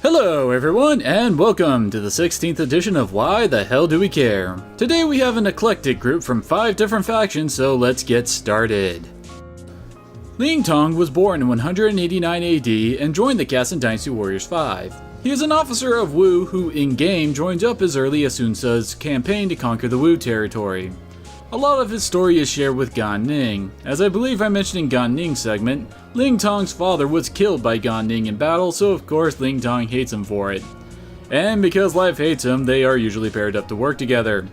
Hello everyone, and welcome to the 16th edition of Why the Hell Do We Care? Today we have an eclectic group from 5 different factions, so let's get started. Ling Tong was born in 189 AD and joined the caste in Dynasty Warriors 5. He is an officer of Wu who in-game joins up as early as Sun Tzu's campaign to conquer the Wu territory. A lot of his story is shared with Gan Ning. As I believe I mentioned in Gan Ning's segment, Ling Tong's father was killed by Gan Ning in battle, so of course Ling Tong hates him for it. And because life hates him, they are usually paired up to work together.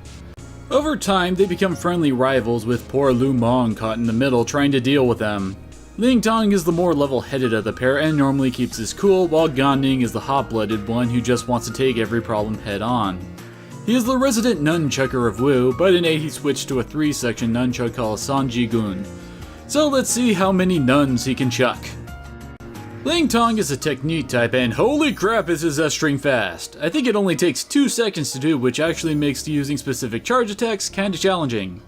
Over time, they become friendly rivals with poor Lu Mong caught in the middle trying to deal with them. Ling Tong is the more level-headed of the pair and normally keeps his cool, while Gan Ning is the hot-blooded one who just wants to take every problem head-on. He is the resident nunchucker of Wu, but in 8 he switched to a 3-section nunchuck called Sanji Gun. So let's see how many nuns he can chuck. Ling Tong is a technique type and holy crap is his S-string fast. I think it only takes 2 seconds to do, which actually makes using specific charge attacks kinda challenging.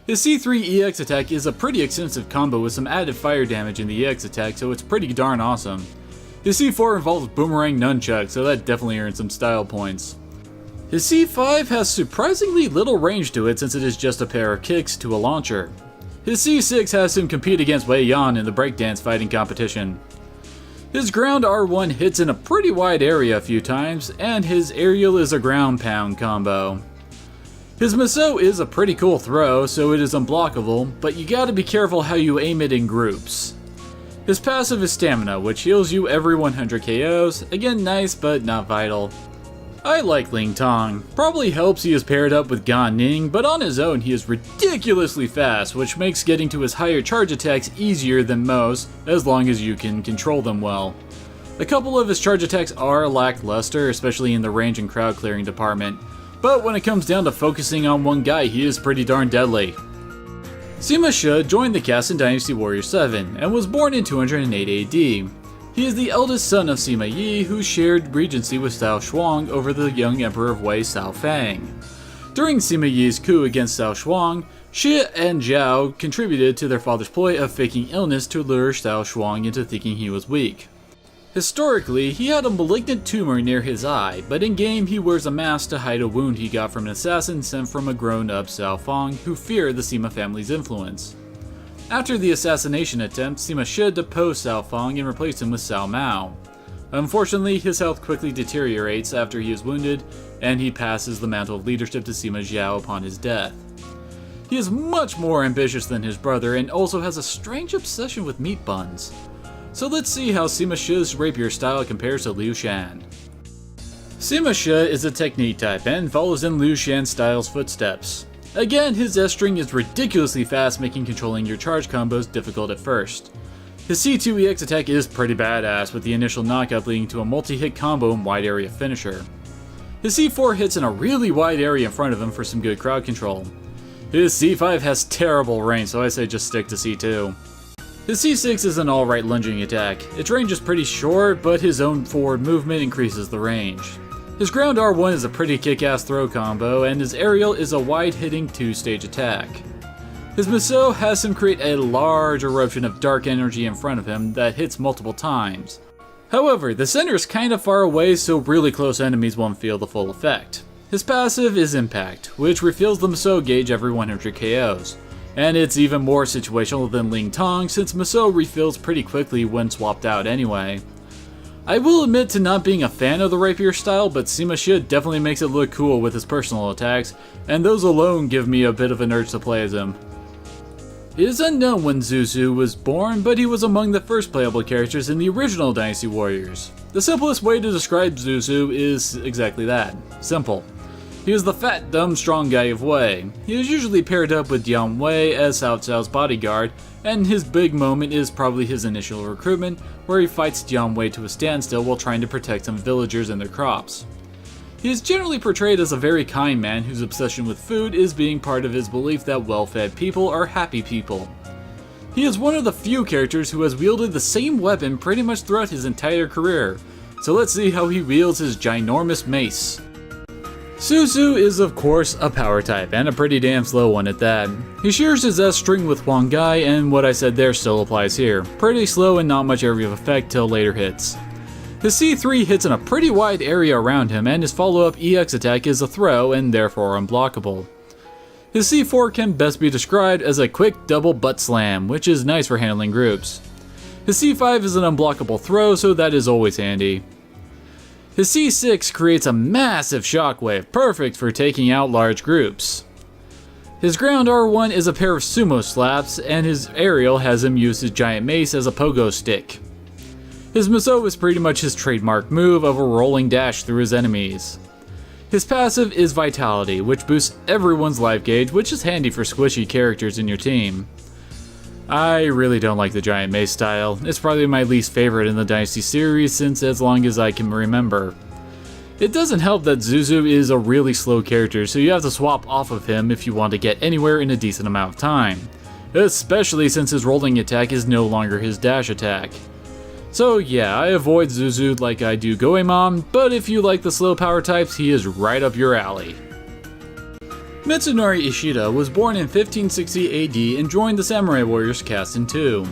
His C3 EX attack is a pretty extensive combo with some added fire damage in the EX attack, so it's pretty darn awesome. His C4 involves boomerang nunchuck, so that definitely earns some style points. His C5 has surprisingly little range to it since it is just a pair of kicks to a launcher. His C6 has him compete against Wei Yan in the breakdance fighting competition. His ground R1 hits in a pretty wide area a few times, and his aerial is a ground pound combo. His Miso is a pretty cool throw, so it is unblockable, but you gotta be careful how you aim it in groups. His passive is Stamina, which heals you every 100 KOs, again nice but not vital. I like Ling Tong. Probably helps he is paired up with Gan Ning, but on his own he is ridiculously fast, which makes getting to his higher charge attacks easier than most, as long as you can control them well. A couple of his charge attacks are lackluster, especially in the range and crowd clearing department, but when it comes down to focusing on one guy, he is pretty darn deadly. Sima Shi joined the caste in Dynasty Warriors 7, and was born in 208 AD. He is the eldest son of Sima Yi, who shared regency with Cao Shuang over the young emperor of Wei Cao Fang. During Sima Yi's coup against Cao Shuang, Shi and Zhao contributed to their father's ploy of faking illness to lure Cao Shuang into thinking he was weak. Historically, he had a malignant tumor near his eye, but in-game he wears a mask to hide a wound he got from an assassin sent from a grown-up Cao Fang who feared the Sima family's influence. After the assassination attempt, Sima Shi deposed Cao Fang and replaced him with Cao Mao. Unfortunately, his health quickly deteriorates after he is wounded, and he passes the mantle of leadership to Sima Zhao upon his death. He is much more ambitious than his brother and also has a strange obsession with meat buns. So let's see how Sima Shi's rapier style compares to Liu Shan. Sima Shi is a technique type and follows in Liu Shan's style's footsteps. Again, his S-string is ridiculously fast, making controlling your charge combos difficult at first. His C2 EX attack is pretty badass, with the initial knockup leading to a multi-hit combo and wide area finisher. His C4 hits in a really wide area in front of him for some good crowd control. His C5 has terrible range, so I say just stick to C2. His C6 is an alright lunging attack. Its range is pretty short, but his own forward movement increases the range. His ground R1 is a pretty kick-ass throw combo, and his aerial is a wide-hitting 2-stage attack. His Miso has him create a large eruption of dark energy in front of him that hits multiple times. However, the center is kinda far away, so really close enemies won't feel the full effect. His passive is Impact, which refills the Miso gauge every 100 KOs. And it's even more situational than Ling Tong, since Miso refills pretty quickly when swapped out anyway. I will admit to not being a fan of the rapier style, but Sima Shi definitely makes it look cool with his personal attacks, and those alone give me a bit of an urge to play as him. It is unknown when Zhu Zu was born, but he was among the first playable characters in the original Dynasty Warriors. The simplest way to describe Zhu Zu is exactly that, simple. He is the fat, dumb, strong guy of Wei. He is usually paired up with Jiang Wei as Cao Cao's bodyguard, and his big moment is probably his initial recruitment, where he fights Jiang Wei to a standstill while trying to protect some villagers and their crops. He is generally portrayed as a very kind man whose obsession with food is being part of his belief that well-fed people are happy people. He is one of the few characters who has wielded the same weapon pretty much throughout his entire career, so let's see how he wields his ginormous mace. Su Su is of course a power type, and a pretty damn slow one at that. He shares his S string with Huang Gai, and what I said there still applies here. Pretty slow and not much area of effect till later hits. His C3 hits in a pretty wide area around him, and his follow-up EX attack is a throw and therefore unblockable. His C4 can best be described as a quick double butt slam, which is nice for handling groups. His C5 is an unblockable throw, so that is always handy. His C6 creates a massive shockwave, perfect for taking out large groups. His ground R1 is a pair of sumo slaps, and his aerial has him use his giant mace as a pogo stick. His Musou is pretty much his trademark move of a rolling dash through his enemies. His passive is Vitality, which boosts everyone's life gauge, which is handy for squishy characters in your team. I really don't like the giant mace style. It's probably my least favorite in the Dynasty series since as long as I can remember. It doesn't help that Zuzu is a really slow character, so you have to swap off of him if you want to get anywhere in a decent amount of time. Especially since his rolling attack is no longer his dash attack. So yeah, I avoid Zuzu like I do Goemon, but if you like the slow power types, he is right up your alley. Mitsunari Ishida was born in 1560 AD and joined the Samurai Warriors caste in 2.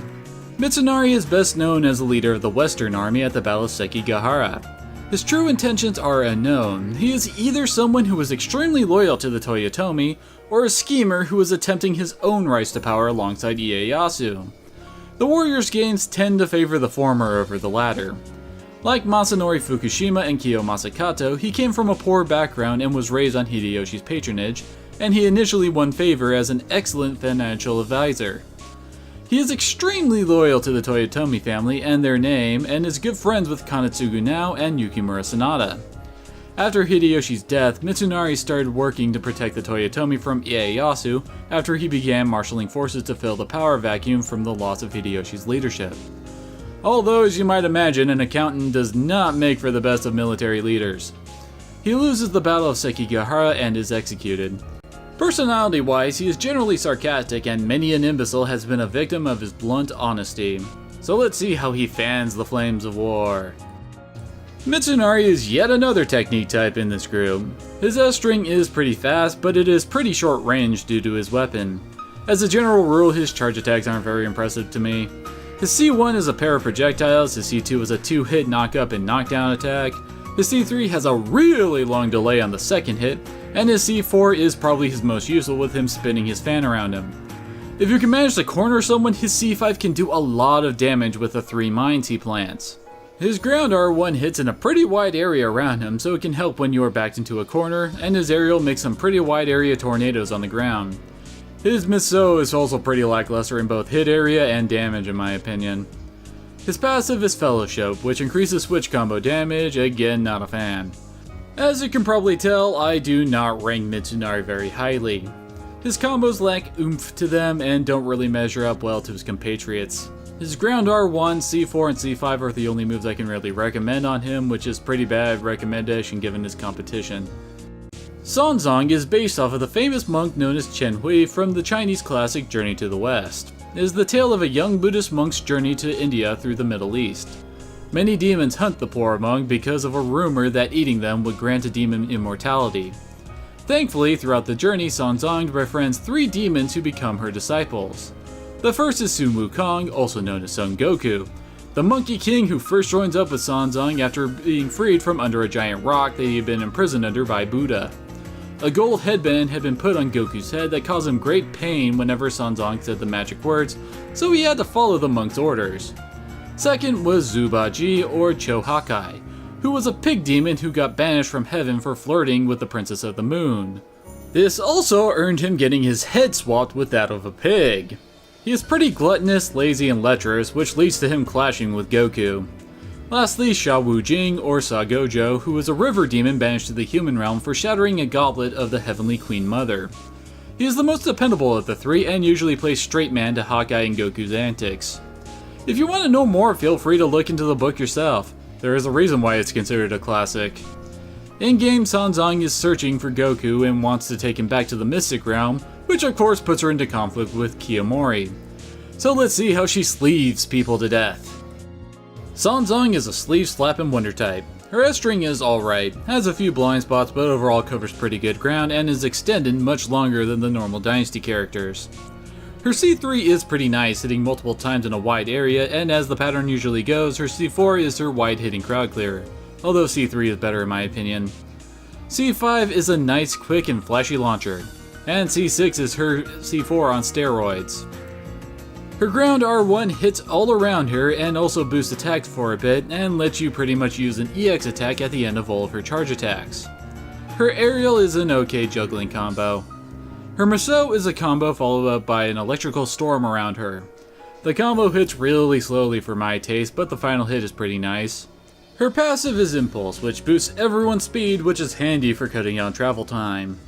Mitsunari is best known as the leader of the Western Army at the Battle of Sekigahara. His true intentions are unknown. He is either someone who was extremely loyal to the Toyotomi, or a schemer who was attempting his own rise to power alongside Ieyasu. The warriors' games tend to favor the former over the latter. Like Masanori Fukushima and Kiyomasa Kato, he came from a poor background and was raised on Hideyoshi's patronage, and he initially won favor as an excellent financial advisor. He is extremely loyal to the Toyotomi family and their name, and is good friends with Kanetsugu Nao and Yukimura Sanada. After Hideyoshi's death, Mitsunari started working to protect the Toyotomi from Ieyasu after he began marshalling forces to fill the power vacuum from the loss of Hideyoshi's leadership. Although, as you might imagine, an accountant does not make for the best of military leaders. He loses the Battle of Sekigahara and is executed. Personality-wise, he is generally sarcastic, and many an imbecile has been a victim of his blunt honesty. So let's see how he fans the flames of war. Mitsunari is yet another technique type in this group. His S-string is pretty fast, but it is pretty short range due to his weapon. As a general rule, his charge attacks aren't very impressive to me. His C1 is a pair of projectiles, his C2 is a 2-hit knock-up and knockdown attack, his C3 has a really long delay on the second hit, and his C4 is probably his most useful with him spinning his fan around him. If you can manage to corner someone, his C5 can do a lot of damage with the 3 mines he plants. His ground R1 hits in a pretty wide area around him, so it can help when you are backed into a corner, and his aerial makes some pretty wide area tornadoes on the ground. His Musou is also pretty lackluster in both hit area and damage in my opinion. His passive is Fellowship, which increases switch combo damage, again not a fan. As you can probably tell, I do not rank Mitsunari very highly. His combos lack oomph to them and don't really measure up well to his compatriots. His ground R1, C4, and C5 are the only moves I can really recommend on him, which is pretty bad recommendation given his competition. Sanzong is based off of the famous monk known as Chen Hui from the Chinese classic Journey to the West. It is the tale of a young Buddhist monk's journey to India through the Middle East. Many demons hunt the poor monk because of a rumor that eating them would grant a demon immortality. Thankfully, throughout the journey, Sanzong befriends 3 demons who become her disciples. The first is Sun Wukong, also known as Son Goku, the Monkey King who first joins up with Sanzong after being freed from under a giant rock that he had been imprisoned under by Buddha. A gold headband had been put on Goku's head that caused him great pain whenever Sanzong said the magic words, so he had to follow the monk's orders. Second was Zubaji, or Chohakai, who was a pig demon who got banished from heaven for flirting with the Princess of the Moon. This also earned him getting his head swapped with that of a pig. He is pretty gluttonous, lazy, and lecherous, which leads to him clashing with Goku. Lastly, Sha Wu Jing, or Sagojo, who is a river demon banished to the human realm for shattering a goblet of the Heavenly Queen Mother. He is the most dependable of the 3 and usually plays straight man to Hawkeye and Goku's antics. If you want to know more, feel free to look into the book yourself. There is a reason why it's considered a classic. In-game, Sanzong is searching for Goku and wants to take him back to the Mystic Realm, which of course puts her into conflict with Kiyomori. So let's see how she sleeves people to death. Sanzong is a sleeve slapping wonder type. Her S-string is alright, has a few blind spots but overall covers pretty good ground and is extended much longer than the normal Dynasty characters. Her C3 is pretty nice, hitting multiple times in a wide area, and as the pattern usually goes, her C4 is her wide hitting crowd clearer, although C3 is better in my opinion. C5 is a nice, quick, and flashy launcher, and C6 is her C4 on steroids. Her ground R1 hits all around her and also boosts attacks for a bit and lets you pretty much use an EX attack at the end of all of her charge attacks. Her aerial is an okay juggling combo. Her Musou is a combo followed up by an electrical storm around her. The combo hits really slowly for my taste, but the final hit is pretty nice. Her passive is Impulse, which boosts everyone's speed, which is handy for cutting down travel time.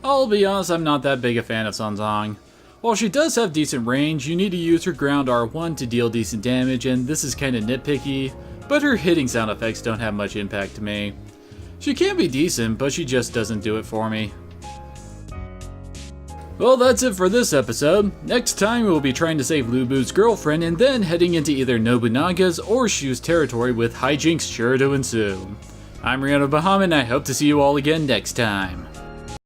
I'll be honest, I'm not that big a fan of Sanzang. While she does have decent range, you need to use her ground R1 to deal decent damage, and this is kinda nitpicky, but her hitting sound effects don't have much impact to me. She can be decent, but she just doesn't do it for me. Well, that's it for this episode. Next time we'll be trying to save Lu Bu's girlfriend and then heading into either Nobunaga's or Shu's territory with hijinks sure to ensue. I'm Rihanna Bahamut and I hope to see you all again next time.